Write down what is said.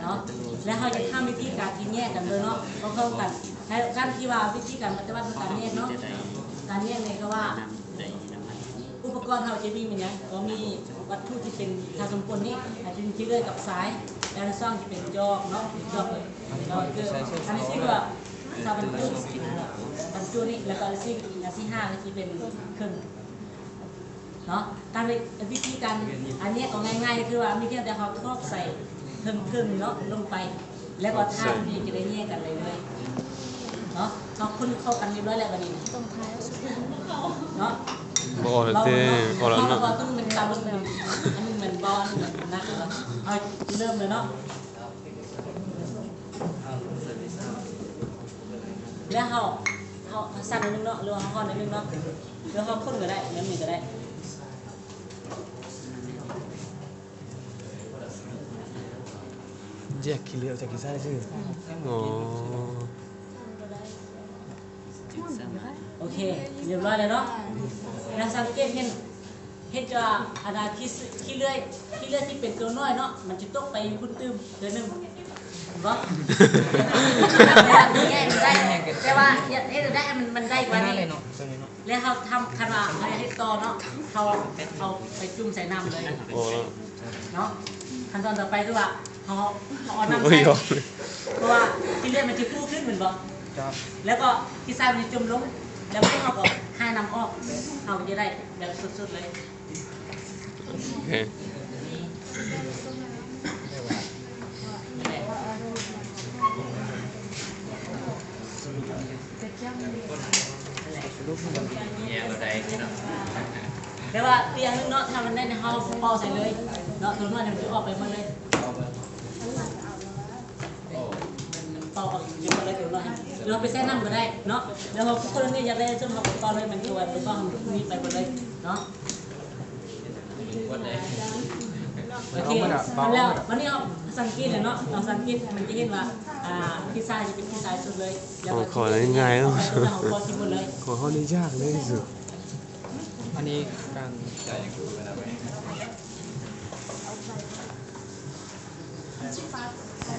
เนาะแล้วเขาจะทำวิธีการกินแยกกันเลยเนาะก็เข้ากันให้การที่ว่าวิธีการปฏิบัติการแยกเนาะการแยกเนี่ยเขาว่าอุปกรณ์เขาจะมีมันยังก็มีวัตถุที่เป็นทางสมควรนี่อาจจะที่เลื่อยกับสายแล้วซ่องจะเป็นจอกเนาะจอกเลยเราคืออันนี้ที่ว่าถ้าบรรจุนี่แล้วก็สิ่งอันที่5ก็จะเป็นเครื่องเนาะการวิธีการอันนี้ก็ง่ายๆคือว่ามีเพียงแต่เขาทอกใส่เครื่องเนาะลงไปแล้วก็ทานนี่จะได้แยกกันเลยเนาะเขาคุ้นเข้ากันเรียบร้อยแล้วบัดนี้ตรงท้ายเนาะบอลเต้บอลนั่นเราต้องเป็นการเริ่มอันนึงเหมือนบอลเหมือนนักเอาเริ่มเลยเนาะแล้วเขาสั่นนิดนึงเนาะหรือเขาห่อนิดนึงเนาะหรือเขาข้นก็ได้แล้วมีก็ได้แยกขี้เหลวจากขี้ไส้ชื่ออ๋อโอเคเรียบร้อยแล้วเนาะแล้วสังเกตเห็นจะอาณาขี้เลื่อยที่เป็นตัวน้อยเนาะมันจะตกไปคุณตื้มเดือนนึงวะแยกได้แต่ว่าให้ได้มันได้กว่านี้แล้วเขาทำขนาดให้ต่อเนาะเขาไปจุ่มใส่น้ำเลยเนาะขั้นตอนต่อไปคือว่าเขาเอาน้ำใส่เพราะว่าขี้เลื่อยมันจะพุ่งขึ้นเหมือนบ่แล้วก็ขี้ทรายมันจะจมลงแล้วให้เขาก็ให้น้ำออกเขาจะได้แบบสุดๆเลยโอเคแต่ว่าเตียงนึงเนาะถ้ามันได้ในห้องพอใส่เลยเนาะตัวนั้นมันจะออกไปหมดเลยต่อเยอะเลยเดี๋ยวเราไปแช่น้ำก็ได้เนาะแล้วเราคนนี้อยากได้จนเราต่อเลยมันตัวแล้วก็ทำนี่ไปหมดเลยเนาะโอเคแล้ววันนี้เราสังเกตเลยเนาะเราสังเกตมันจะเห็นว่าพิซซ่าจะเป็นพิซซ่าสุดเลยของ่ายๆเนาะขอข้อนี้ยากเลยสุดอันนี้การจ่ายอย่างคือเวลาไป